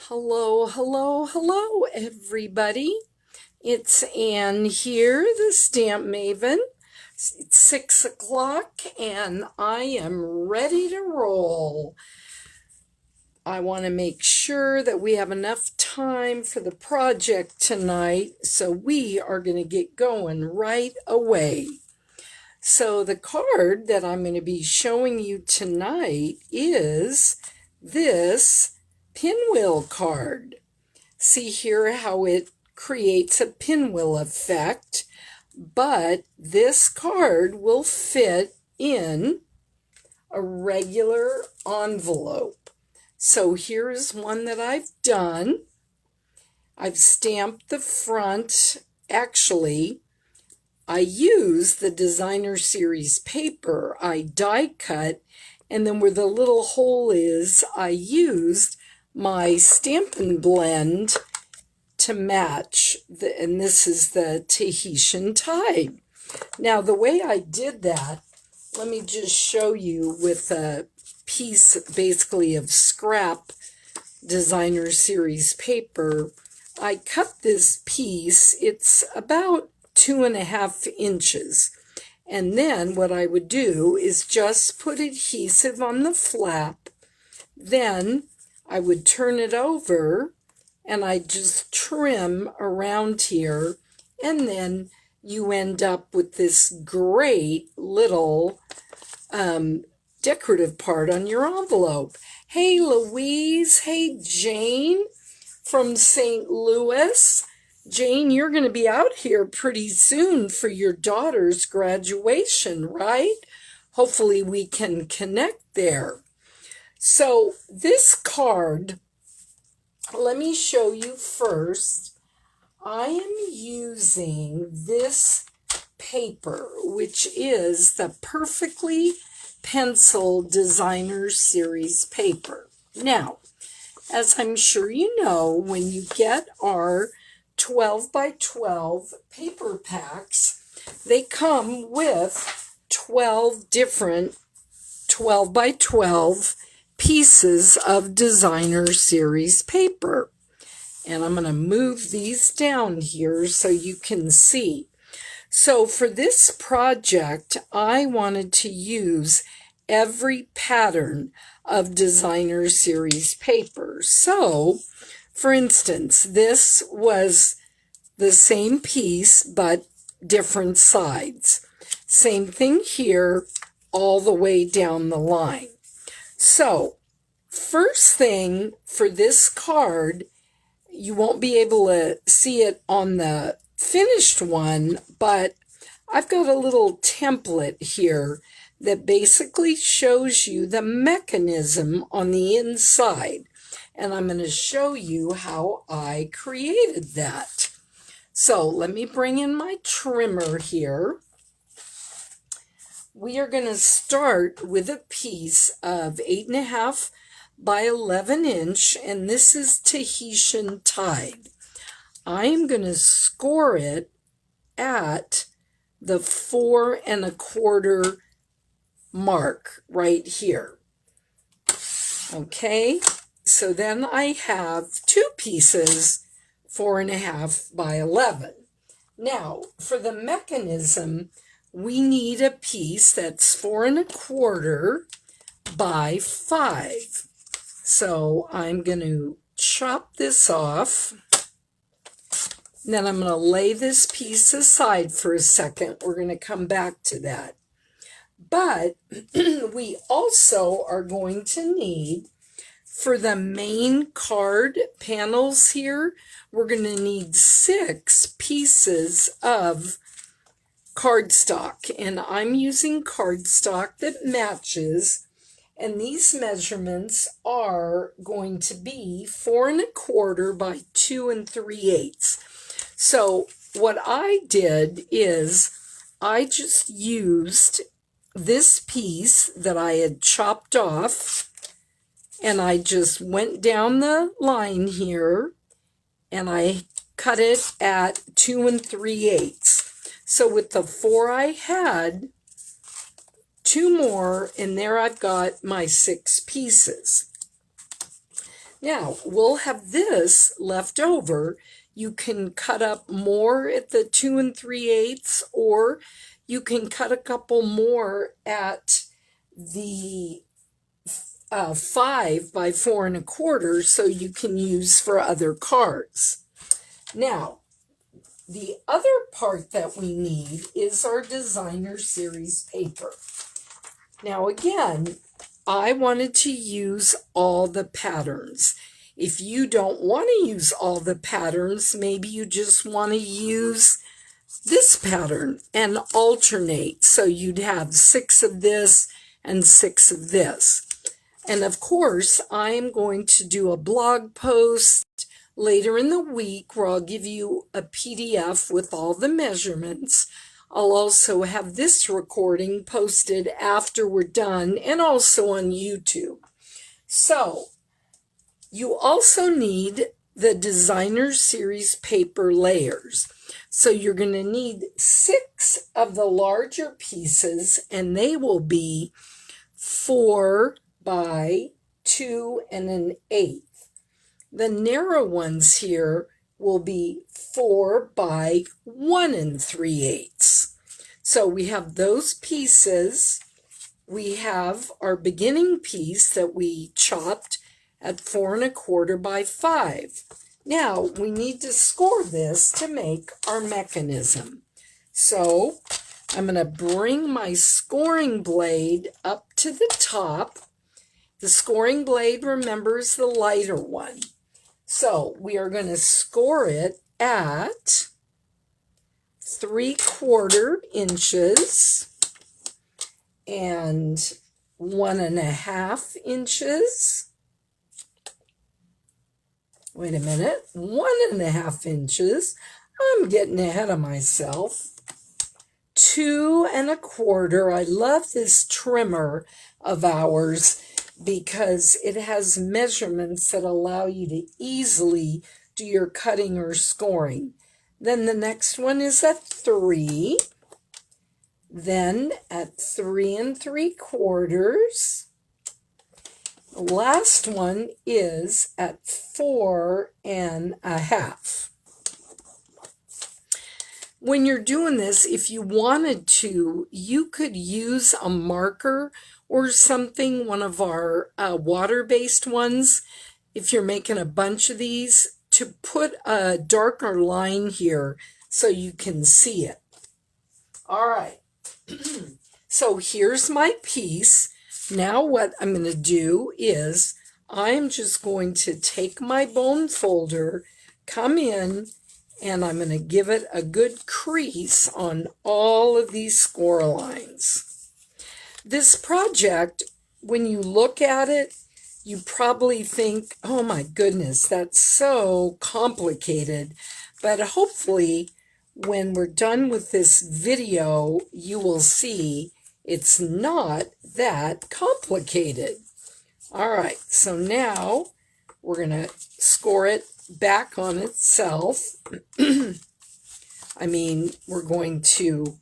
Hello, hello, hello, everybody. It's Anne here, the Stamp Maven. It's 6 o'clock and I am ready to roll. I want to make sure that we have enough time for the project tonight, so we are going to get going right away. So the card that I'm going to be showing you tonight is this pinwheel card. See here how it creates a pinwheel effect, but this card will fit in a regular envelope. So here's one that I've done. I've stamped the front. Actually, I use the designer series paper. I die cut, and then where the little hole is, I used my Stampin' Blend to match, and this is the Tahitian Tide. Now, the way I did that, let me just show you with a piece basically of scrap designer series paper. I cut this piece, it's about 2.5 inches. And then what I would do is just put adhesive on the flap. Then I would turn it over and I just trim around here. And then you end up with this great little decorative part on your envelope. Hey, Louise. Hey, Jane from St. Louis. Jane, you're going to be out here pretty soon for your daughter's graduation, right? Hopefully we can connect there. So this card, let me show you first. I am using this paper, which is the Perfectly Pencil Designer Series paper. Now, as I'm sure you know, when you get our 12 by 12 paper packs, they come with 12 different 12 by 12 pieces of designer series paper. And I'm going to move these down here so you can see. So for this project, I wanted to use every pattern of designer series paper. So, for instance, this was the same piece but different sides. Same thing here all the way down the line. So, first thing for this card, you won't be able to see it on the finished one, but I've got a little template here that basically shows you the mechanism on the inside. And I'm going to show you how I created that. So let me bring in my trimmer here. We are going to start with a piece of 8.5 by 11 inch, and this is Tahitian Tide. I am going to score it at the 4 1/4 mark right here. Okay, so then I have two pieces 4.5 by 11. Now, for the mechanism, we need a piece that's 4 1/4 by 5. So I'm going to chop this off. Then I'm going to lay this piece aside for a second. We're going to come back to that. But we also are going to need, for the main card panels here, we're going to need 6 pieces of cardstock. And I'm using cardstock that matches. And these measurements are going to be 4 1/4 by 2 3/8. So what I did is I just used this piece that I had chopped off, and I just went down the line here and I cut it at 2 3/8. So with the 4 I had, 2 more, and there I've got my 6 pieces. Now, we'll have this left over. You can cut up more at the 2 3/8, or you can cut a couple more at the 5 by 4 1/4, so you can use for other cards. Now, the other part that we need is our designer series paper. Now again, I wanted to use all the patterns. If you don't want to use all the patterns, maybe you just want to use this pattern and alternate. So you'd have 6 of this and 6 of this. And of course, I am going to do a blog post later in the week where I'll give you a PDF with all the measurements. I'll also have this recording posted after we're done and also on YouTube. So you also need the designer series paper layers. So you're going to need 6 of the larger pieces, and they will be 4 by 2 1/8. The narrow ones here will be 4 by 1 3/8. So we have those pieces. We have our beginning piece that we chopped at 4 1/4 by 5. Now we need to score this to make our mechanism. So I'm going to bring my scoring blade up to the top. The scoring blade, remember, is the lighter one. So we are going to score it at 3/4 inches and 1 1/2 inches. Wait a minute, 1 1/2 inches. I'm getting ahead of myself. 2 1/4. I love this trimmer of ours because it has measurements that allow you to easily do your cutting or scoring. Then the next one is at 3. Then at 3 3/4. The last one is at 4 1/2. When you're doing this, if you wanted to, you could use a marker or something, one of our water-based ones, if you're making a bunch of these, to put a darker line here so you can see it. All right, so here's my piece. Now what I'm going to do is I'm just going to take my bone folder, come in, and I'm going to give it a good crease on all of these score lines. This project, when you look at it, you probably think, oh my goodness, that's so complicated. But hopefully, when we're done with this video, you will see it's not that complicated. All right, so now we're going to score it back on itself. I mean, we're going to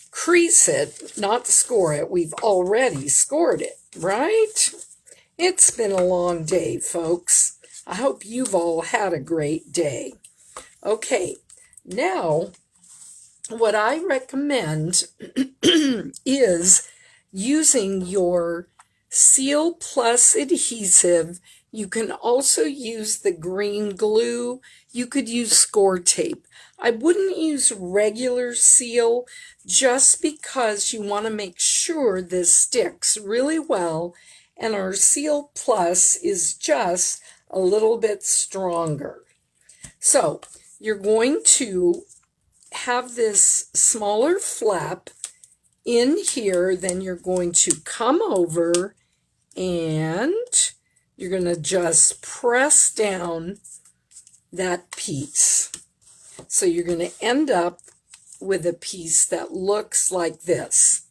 crease it, not score it. We've already scored it, right? It's been a long day, folks. I hope you've all had a great day. Okay, now what I recommend is using your Seal Plus adhesive. You can also use the green glue. You could use score tape. I wouldn't use regular seal just because you want to make sure this sticks really well, and our Seal Plus is just a little bit stronger. So you're going to have this smaller flap in here, then you're going to come over and you're going to just press down that piece. So you're going to end up with a piece that looks like this.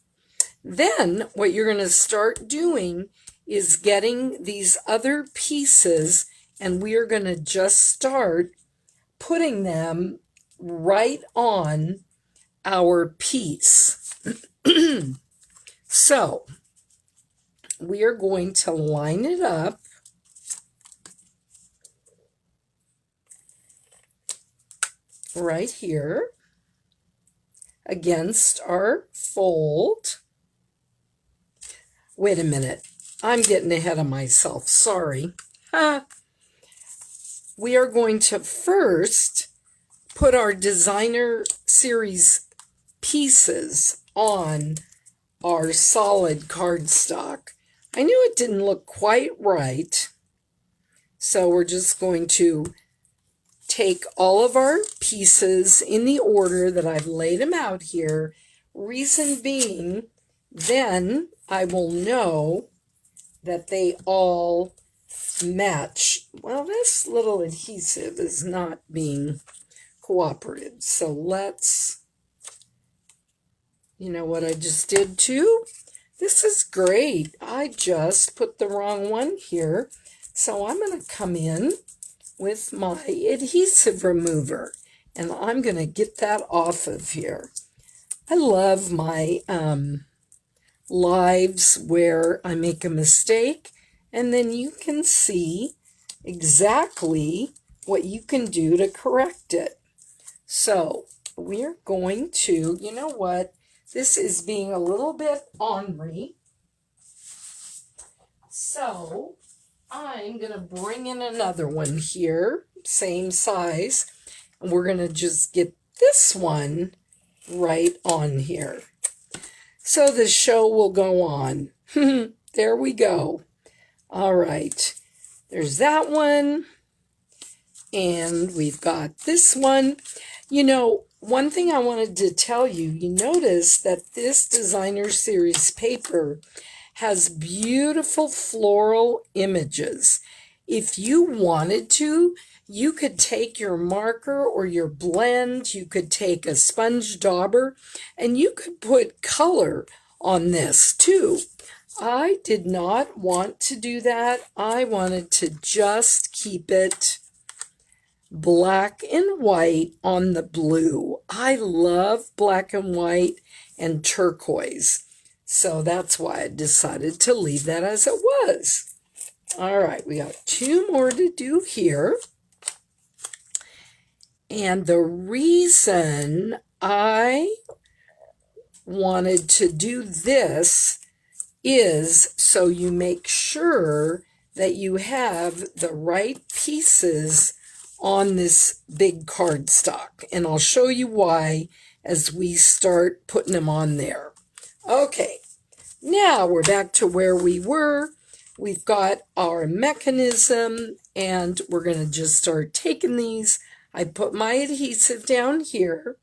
Then what you're going to start doing is getting these other pieces, and we are going to just start putting them right on our piece. So we are going to line it up right here against our fold. Wait a minute. I'm getting ahead of myself. Sorry. We are going to first put our designer series pieces on our solid cardstock. I knew it didn't look quite right, so we're just going to take all of our pieces in the order that I've laid them out here. Reason being, then I will know that they all match. Well, this little adhesive is not being cooperative, so let's, you know what I just did too? This is great. I just put the wrong one here, so I'm going to come in with my adhesive remover, and I'm going to get that off of here. I love my lives where I make a mistake, and then you can see exactly what you can do to correct it. So we're going to, you know what, this is being a little bit ornery, so I'm going to bring in another one here, same size, and we're going to just get this one right on here. So the show will go on. There we go. All right. There's that one. And we've got this one. You know, one thing I wanted to tell you, you notice that this designer series paper has beautiful floral images. If you wanted to, you could take your marker or your blend, you could take a sponge dauber, and you could put color on this too. I did not want to do that. I wanted to just keep it black and white on the blue. I love black and white and turquoise. So that's why I decided to leave that as it was. All right, we got two more to do here. And the reason I wanted to do this is so you make sure that you have the right pieces on this big cardstock. And I'll show you why as we start putting them on there. Okay, now we're back to where we were. We've got our mechanism, and we're going to just start taking these. I put my adhesive down here,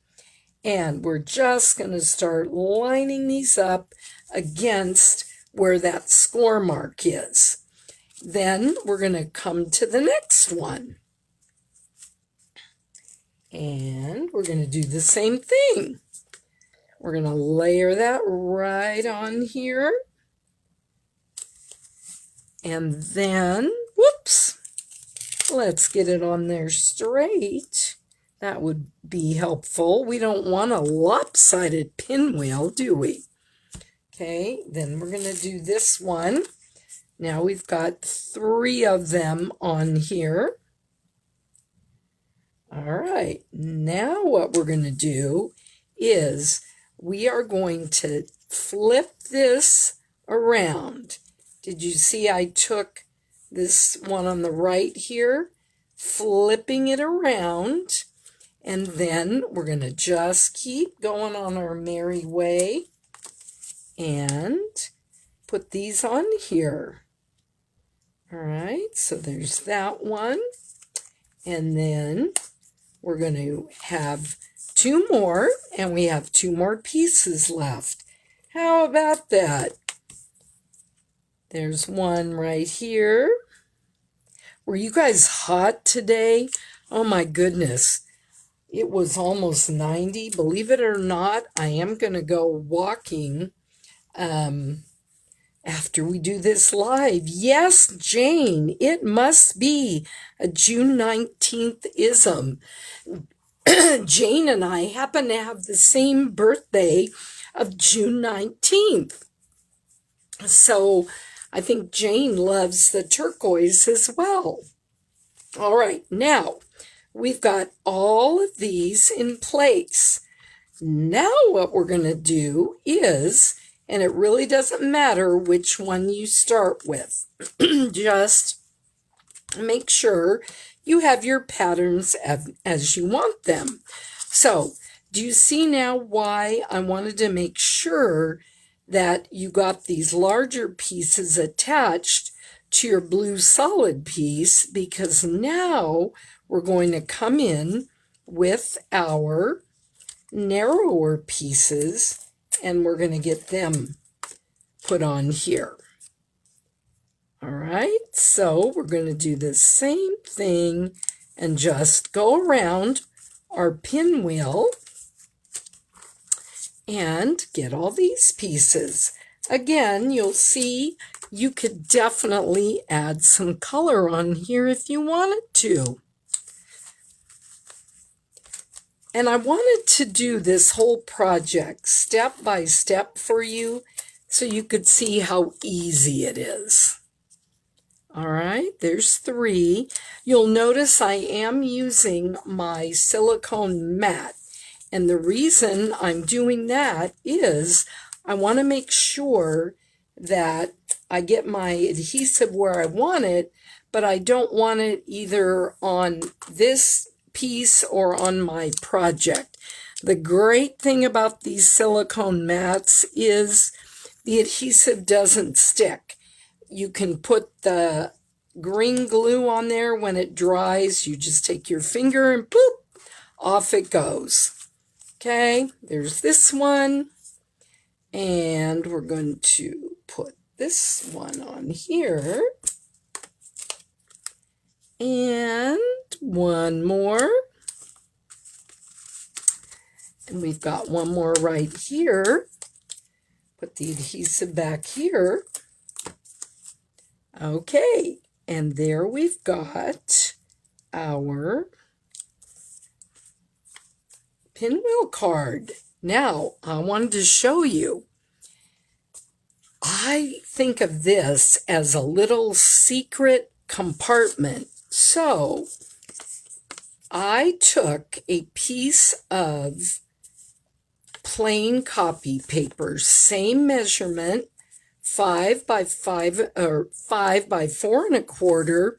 and we're just going to start lining these up against where that score mark is. Then we're going to come to the next one. And we're going to do the same thing. We're going to layer that right on here. And then, whoops, let's get it on there straight. That would be helpful. We don't want a lopsided pinwheel, do we? Okay, then we're going to do this one. Now we've got 3 of them on here. All right, now what we're going to do is we are going to flip this around. Did you see I took this one on the right here, flipping it around, and then we're going to just keep going on our merry way and put these on here. All right, so there's that one, and then we're going to have 2 more, and we have 2 more pieces left. How about that? There's one right here. Were you guys hot today? Oh my goodness. It was almost 90. Believe it or not, I am going to go walking after we do this live. Yes, Jane, it must be a June 19th ism. Jane and I happen to have the same birthday of June 19th. So I think Jane loves the turquoise as well. All right, now we've got all of these in place. Now what we're going to do is, and it really doesn't matter which one you start with, just make sure you have your patterns as you want them. So, do you see now why I wanted to make sure that you got these larger pieces attached to your blue solid piece? Because now we're going to come in with our narrower pieces and we're going to get them put on here. All right, so we're going to do the same thing and just go around our pinwheel and get all these pieces. Again, you'll see you could definitely add some color on here if you wanted to. And I wanted to do this whole project step by step for you so you could see how easy it is. All right, there's 3. You'll notice I am using my silicone mat. And the reason I'm doing that is I want to make sure that I get my adhesive where I want it, but I don't want it either on this piece or on my project. The great thing about these silicone mats is the adhesive doesn't stick. You can put the green glue on there when it dries. You just take your finger and boop, off it goes. Okay, there's this one, and we're going to put this one on here, and one more, and we've got one more right here. Put the adhesive back here. Okay, and there we've got our pinwheel card. Now, I wanted to show you. I think of this as a little secret compartment. So, I took a piece of plain copy paper, same measurement, 5 by 5 or 5 by 4 1/4,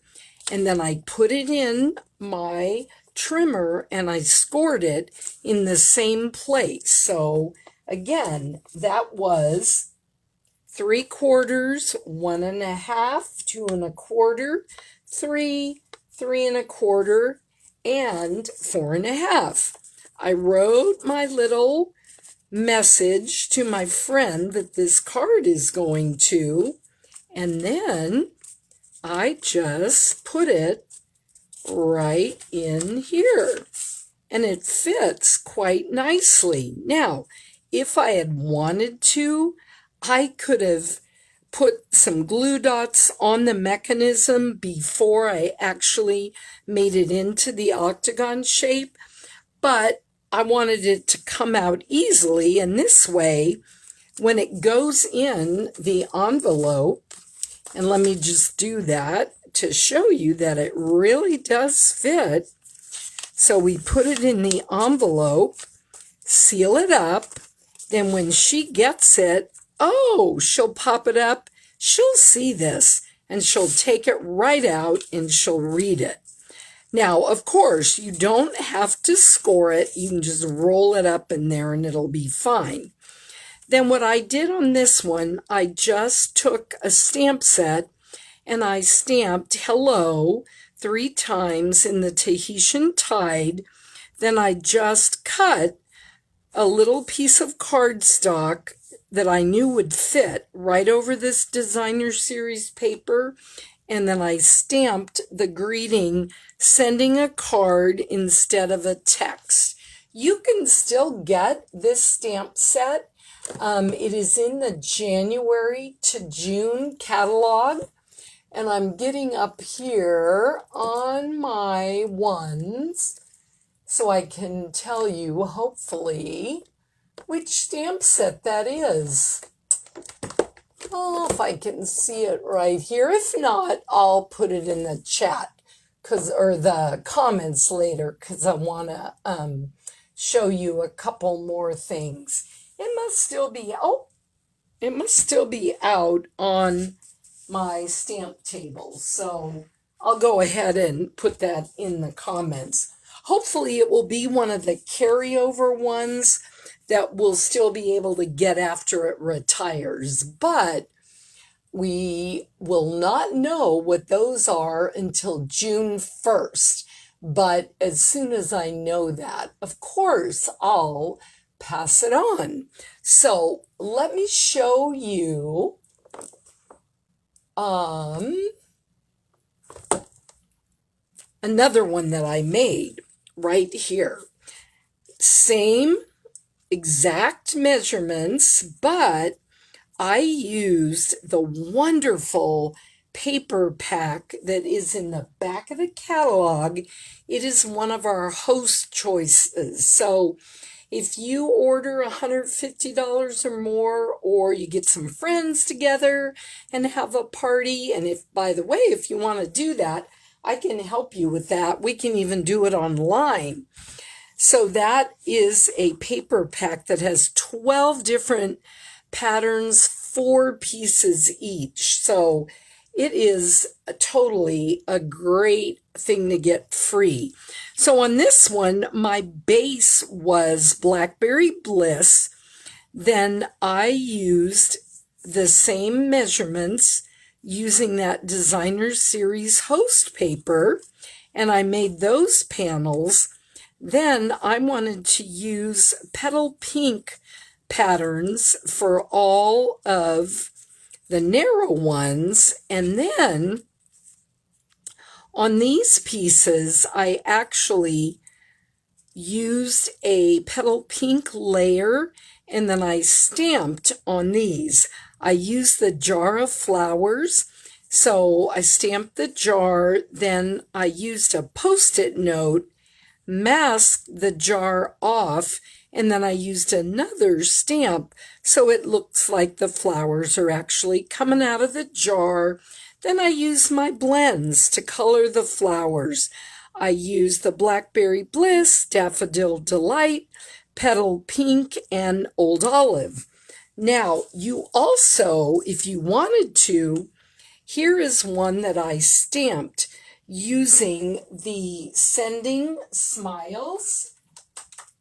and then I put it in my trimmer and I scored it in the same place. So again, that was 3/4, 1 1/2, 2 1/4, 3, 3 1/4, and 4 1/2. I wrote my little message to my friend that this card is going to, and then I just put it right in here, and it fits quite nicely. Now, if I had wanted to, I could have put some glue dots on the mechanism before I actually made it into the octagon shape, but I wanted it to come out easily, and this way, when it goes in the envelope, and let me just do that to show you that it really does fit. So we put it in the envelope, seal it up, then when she gets it, oh, she'll pop it up, she'll see this, and she'll take it right out and she'll read it. Now, of course, you don't have to score it. You can just roll it up in there and it'll be fine. Then what I did on this one, I just took a stamp set and I stamped hello 3 times in the Tahitian Tide. Then I just cut a little piece of cardstock that I knew would fit right over this designer series paper. And then I stamped the greeting, sending a card instead of a text. You can still get this stamp set. It is in the January to June catalog. And I'm getting up here on my ones so I can tell you, hopefully, which stamp set that is. Oh, if I can see it right here. If not, I'll put it in the chat or the comments later, because I want to show you a couple more things. It must still be out on my stamp table. So I'll go ahead and put that in the comments. Hopefully it will be one of the carryover ones that we'll still be able to get after it retires. But we will not know what those are until June 1st. But as soon as I know that, of course, I'll pass it on. So let me show you another one that I made right here. Same exact measurements, but I used the wonderful paper pack that is in the back of the catalog. It is one of our host choices. So if you order $150 or more, or you get some friends together and have a party, and if, by the way, if you want to do that, I can help you with that. We can even do it online. So that is a paper pack that has 12 different patterns, 4 pieces each. So it is totally a great thing to get free. So on this one, my base was Blackberry Bliss. Then I used the same measurements using that Designer Series host paper, and I made those panels. Then I wanted to use Petal Pink patterns for all of the narrow ones, and then on these pieces I actually used a Petal Pink layer, and then I stamped on these. I used the jar of flowers, so I stamped the jar, then I used a Post-it note, masked the jar off, and then I used another stamp so it looks like the flowers are actually coming out of the jar. Then I used my blends to color the flowers. I used the Blackberry Bliss, Daffodil Delight, Petal Pink, and Old Olive. Now, you also, if you wanted to, here is one that I stamped using the Sending Smiles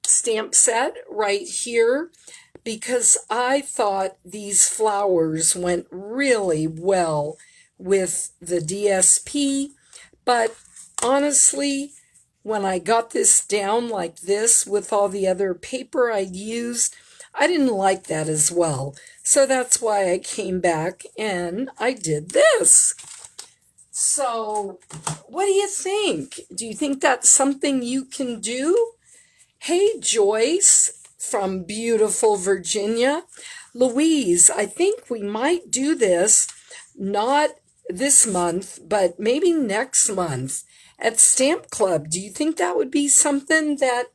stamp set right here, because I thought these flowers went really well with the DSP. But honestly, when I got this down like this with all the other paper I'd used, I didn't like that as well. So that's why I came back and I did this. So what do you think? Do you think that's something you can do? Hey, Joyce from beautiful Virginia. Louise, I think we might do this, not this month, but maybe next month at Stamp Club. Do you think that would be something that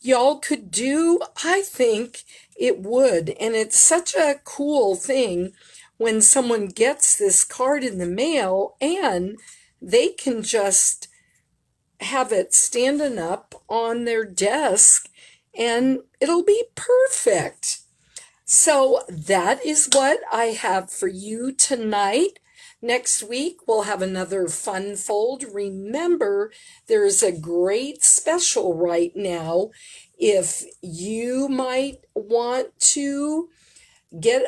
y'all could do? I think it would. And it's such a cool thing when someone gets this card in the mail and they can just have it standing up on their desk and it'll be perfect. So that is what I have for you tonight. Next week, we'll have another fun fold. Remember, there's a great special right now. If you might want to get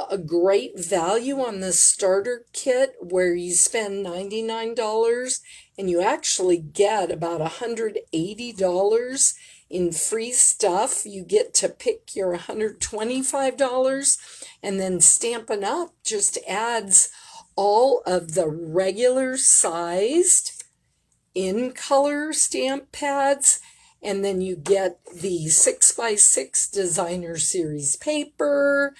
a great value on the starter kit where you spend $99 and you actually get about $180 in free stuff. You get to pick your $125, and then Stampin' Up just adds all of the regular sized in color stamp pads, and then you get the 6x6 Designer Series paper,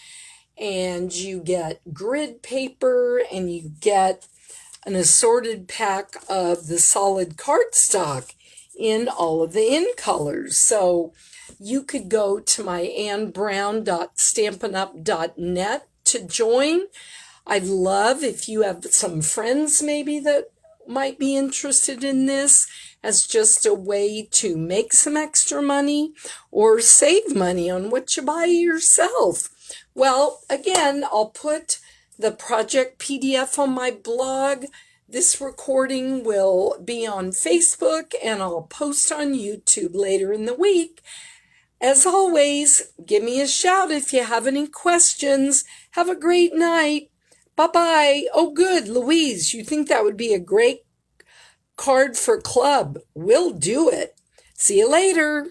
and you get grid paper, and you get an assorted pack of the solid cardstock in all of the in colors. So you could go to my annbrown.stampinup.net to join. I'd love if you have some friends maybe that might be interested in this as just a way to make some extra money or save money on what you buy yourself. Well, again, I'll put the project PDF on my blog. This recording will be on Facebook, and I'll post on YouTube later in the week. As always, give me a shout if you have any questions. Have a great night. Bye-bye. Oh, good, Louise, you think that would be a great card for club? We'll do it. See you later.